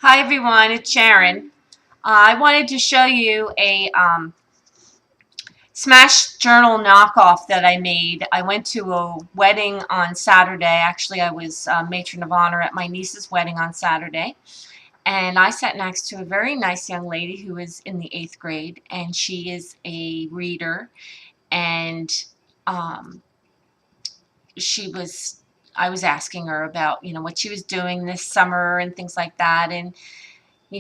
Hi everyone, it's Sharon. I wanted to show you a Smash Journal knockoff that I made. I went to a wedding on Saturday. Actually, I was matron of honor at my niece's wedding on Saturday. And I sat next to a very nice young lady who is in the 8th grade, and she is a reader. And um, she was, I was asking her about, what she was doing this summer and things like that. And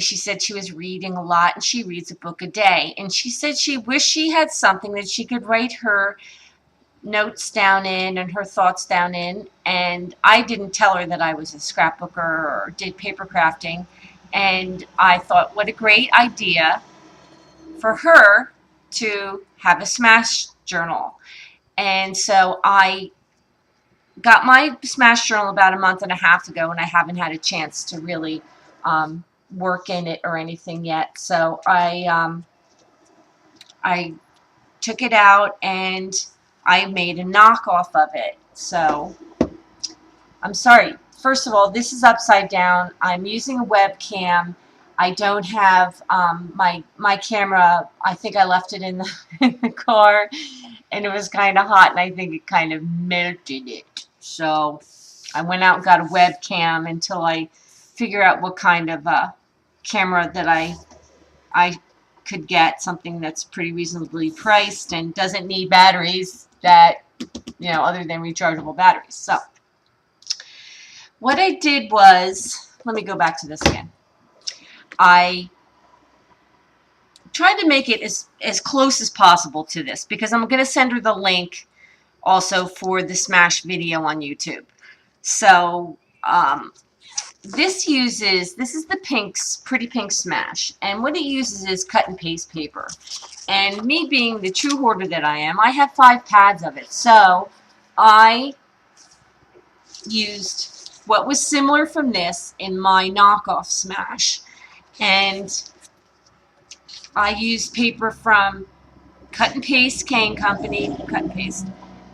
she said she was reading a lot and she reads a book a day. And she said she wished she had something that she could write her notes down in and her thoughts down in. And I didn't tell her that I was a scrapbooker or did paper crafting. And I thought, what a great idea for her to have a Smash journal. And so I got my Smash journal about a month and a half ago, and I haven't had a chance to really um, work in it or anything yet. So I took it out and I made a knockoff of it. So I'm sorry. First of all, this is upside down. I'm using a webcam. I don't have my camera. I think I left it in in the car, and it was kind of hot, and I think it kind of melted it. So I went out and got a webcam until I figure out what kind of camera that I could get, something that's pretty reasonably priced and doesn't need batteries that, other than rechargeable batteries. So what I did was, let me go back to this again. I tried to make it as close as possible to this because I'm going to send her the link also for the Smash video on YouTube. So this is the Pretty Pink Smash, and what it uses is cut and paste paper. And me being the true hoarder that I am, I have 5 pads of it. So I used what was similar from this in my knockoff Smash. And I used paper from Cut and Paste Cane Company, Cut and Paste,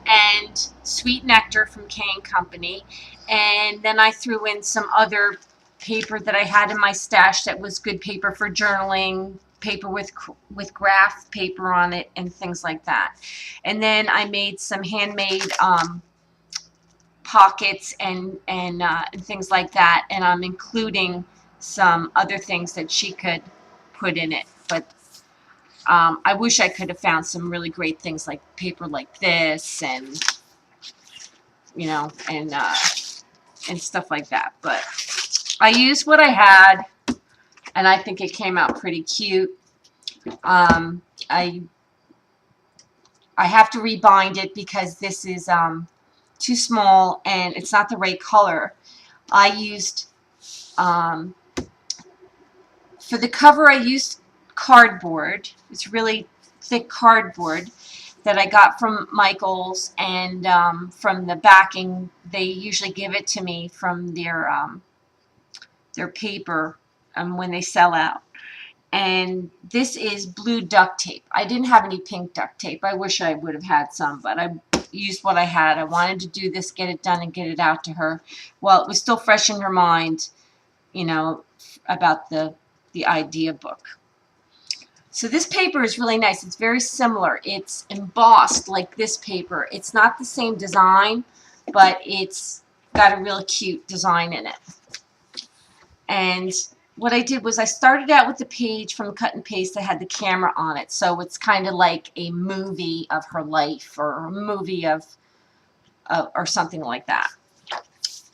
and Sweet Nectar from Cane Company. And then I threw in some other paper that I had in my stash that was good paper for journaling, paper with graph paper on it, and things like that. And then I made some handmade pockets and things like that, and I'm including some other things that she could put in it. But I wish I could have found some really great things like paper like this, and and stuff like that. But I used what I had, and I think it came out pretty cute. Um, I I have to rebind it because this is too small and it's not the right color. I used um, for the cover, I used cardboard. It's really thick cardboard that I got from Michaels, and from the backing, they usually give it to me from their paper when they sell out. And this is blue duct tape. I didn't have any pink duct tape. I wish I would have had some, but I used what I had. I wanted to do this, get it done, and get it out to her while it was still fresh in her mind, about the idea book. So this paper is really nice. It's very similar. It's embossed like this paper. It's not the same design, but it's got a really cute design in it. And what I did was I started out with the page from Cut and Paste that had the camera on it. So it's kind of like a movie of her life, or a movie of or something like that.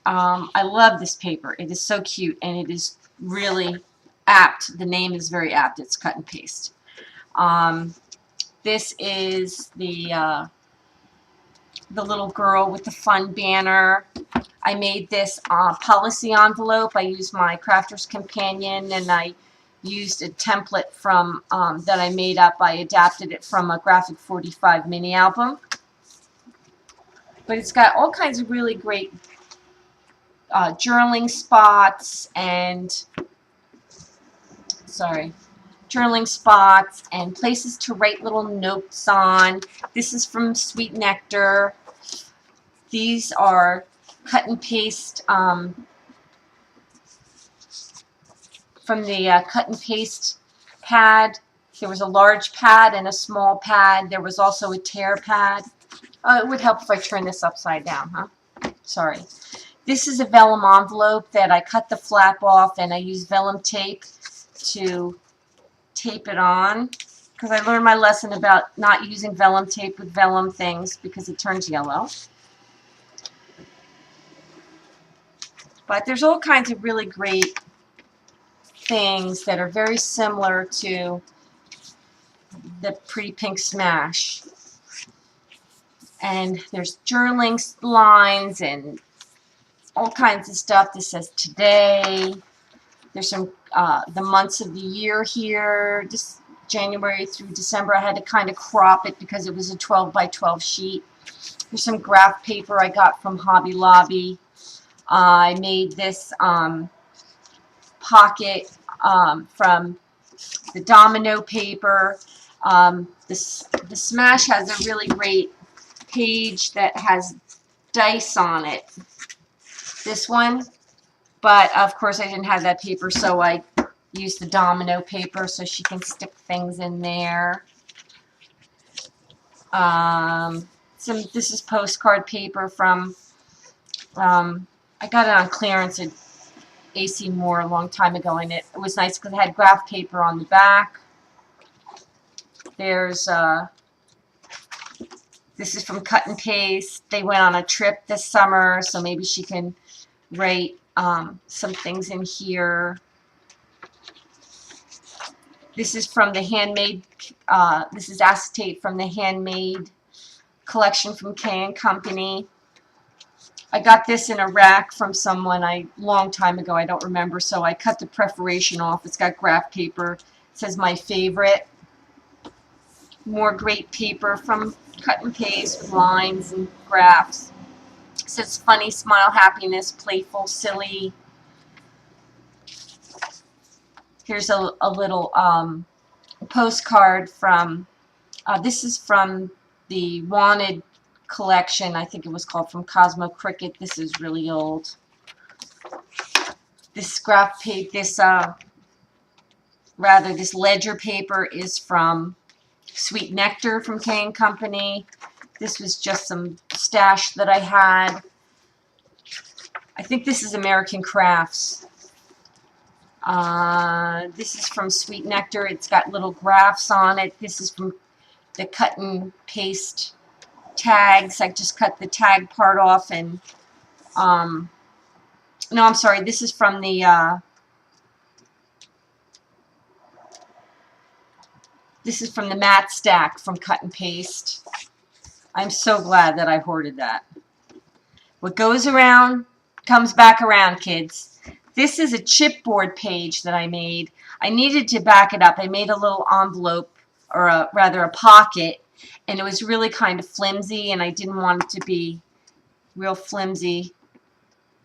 I love this paper. It is so cute, and it is really apt. The name is very apt. It's Cut and Paste. This is the little girl with the fun banner. I made this policy envelope. I used my Crafter's Companion, and I used a template from that I made up. I adapted it from a Graphic 45 mini album. But it's got all kinds of really great journaling spots and journaling spots and places to write little notes on. This is from Sweet Nectar. These are cut and paste from the cut and paste pad. There was a large pad and a small pad. There was also a tear pad. It would help if I turn this upside down, huh? Sorry. This is a vellum envelope that I cut the flap off, and I use vellum tape to tape it on, because I learned my lesson about not using vellum tape with vellum things because it turns yellow. But there's all kinds of really great things that are very similar to the Pretty Pink Smash. And there's journaling lines and all kinds of stuff. This says today. There's some the months of the year here, just January through December. I had to kind of crop it because it was a 12 by 12 sheet. There's some graph paper I got from Hobby Lobby. I made this pocket from the domino paper. The Smash has a really great page that has dice on it. This one. But, of course, I didn't have that paper, so I used the domino paper so she can stick things in there. This is postcard paper from, I got it on clearance at AC Moore a long time ago, and it was nice because it had graph paper on the back. There's, this is from Cut and Paste. They went on a trip this summer, so maybe she can write some things in here. This is from the handmade, this is acetate from the handmade collection from K & Company. I got this in a rack from someone long time ago, I don't remember, so I cut the perforation off. It's got graph paper. It says my favorite. More great paper from Cut and Paste with lines and graphs. It says funny, smile, happiness, playful, silly. Here's a little postcard from, this is from the Wanted collection. I think it was called From Cosmo Cricket. This is really old. This graph paper, this ledger paper is from Sweet Nectar from K & Company. This was just some stash that I had. I think this is American Crafts. This is from Sweet Nectar. It's got little graphs on it. This is from the Cut and Paste tags. I just cut the tag part off and, no, I'm sorry. This is from the, this is from the matte stack from Cut and Paste. I'm so glad that I hoarded that. What goes around comes back around, kids. This is a chipboard page that I made. I needed to back it up. I made a little envelope, or rather a pocket, and it was really kind of flimsy, and I didn't want it to be real flimsy.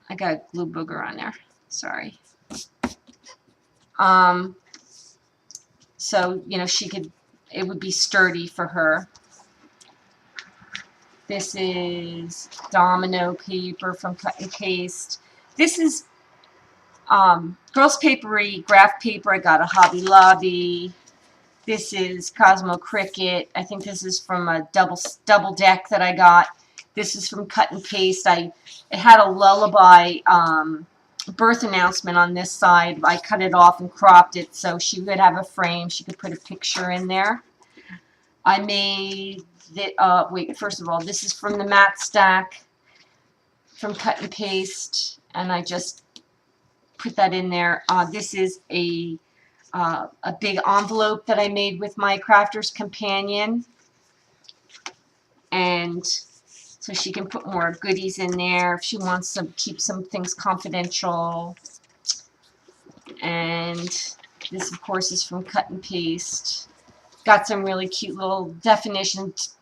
I got a glue booger on there. Sorry. So, you know, it would be sturdy for her. This is domino paper from Cut and Paste. This is Girls Papery graph paper. I got a Hobby Lobby. This is Cosmo Cricket. I think this is from a double deck that I got. This is from Cut and Paste. It had a lullaby birth announcement on this side. I cut it off and cropped it so she would have a frame. She could put a picture in there. I made wait, first of all, this is from the matte stack from Cut and Paste, and I just put that in there. This is a big envelope that I made with my Crafter's Companion, and so she can put more goodies in there if she wants to keep some things confidential. And this, of course, is from Cut and Paste. Got some really cute little definitions.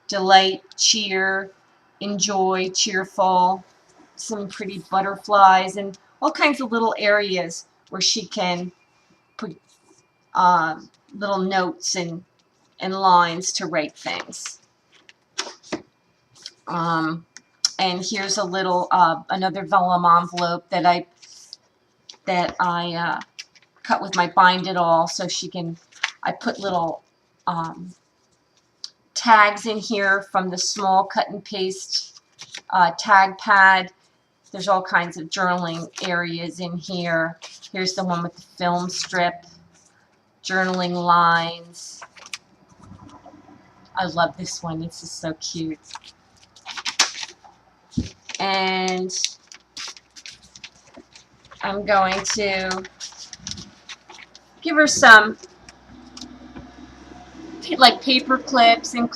Delight, cheer, enjoy, cheerful. Some pretty butterflies and all kinds of little areas where she can put little notes and lines to write things. And here's a little another vellum envelope that I that I cut with my Bind It All, so she can, I put little tags in here from the small cut and paste tag pad. There's all kinds of journaling areas in here. Here's the one with the film strip, journaling lines. I love this one. This is so cute. And I'm going to give her some like paper clips and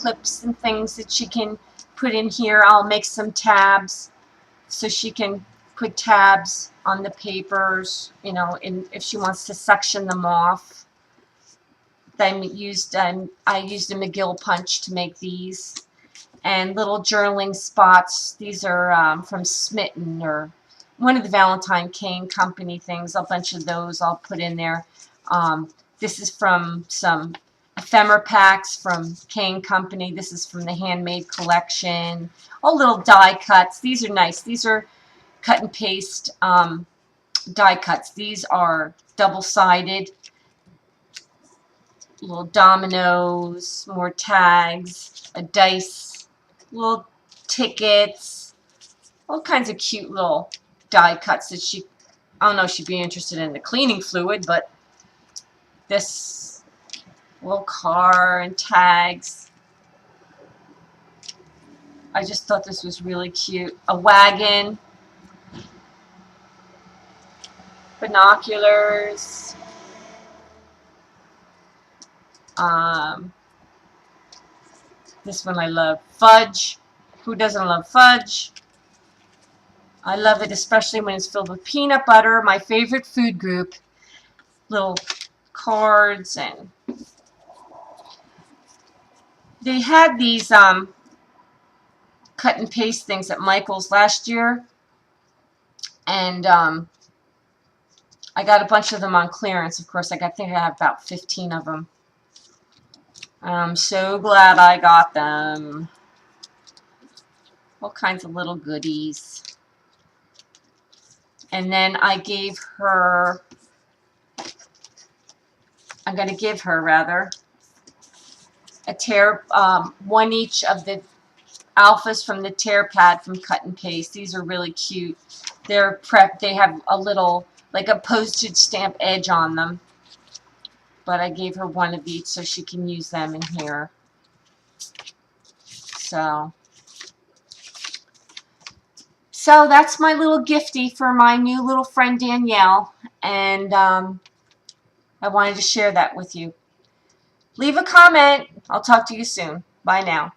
things that she can put in here. I'll make some tabs so she can put tabs on the papers, you know, and if she wants to section them off. I used a McGill punch to make these, and little journaling spots. These are from Smitten, or one of the Valentine Kane Company things. A bunch of those I'll put in there. This is from some ephemera packs from Kane Company. This is from the Handmade Collection. All little die cuts. These are nice. These are cut and paste die cuts. These are double-sided. Little dominoes, more tags, a dice, little tickets, all kinds of cute little die cuts that she, I don't know if she'd be interested in the cleaning fluid, but this little car and tags. I just thought this was really cute. A wagon, binoculars, this one I love, fudge. Who doesn't love fudge? I love it, especially when it's filled with peanut butter, my favorite food group. Little cards, and they had these cut and paste things at Michael's last year, and I got a bunch of them on clearance. Of course, I think I have about 15 of them. I'm so glad I got them. All kinds of little goodies. And then I gave her, I'm going to give her, rather, a tear, one each of the alphas from the tear pad from Cut and Paste. These are really cute. They're prepped. They have a little, like a postage stamp edge on them. But I gave her one of each so she can use them in here. So that's my little gifty for my new little friend Danielle, and I wanted to share that with you. Leave a comment. I'll talk to you soon. Bye now.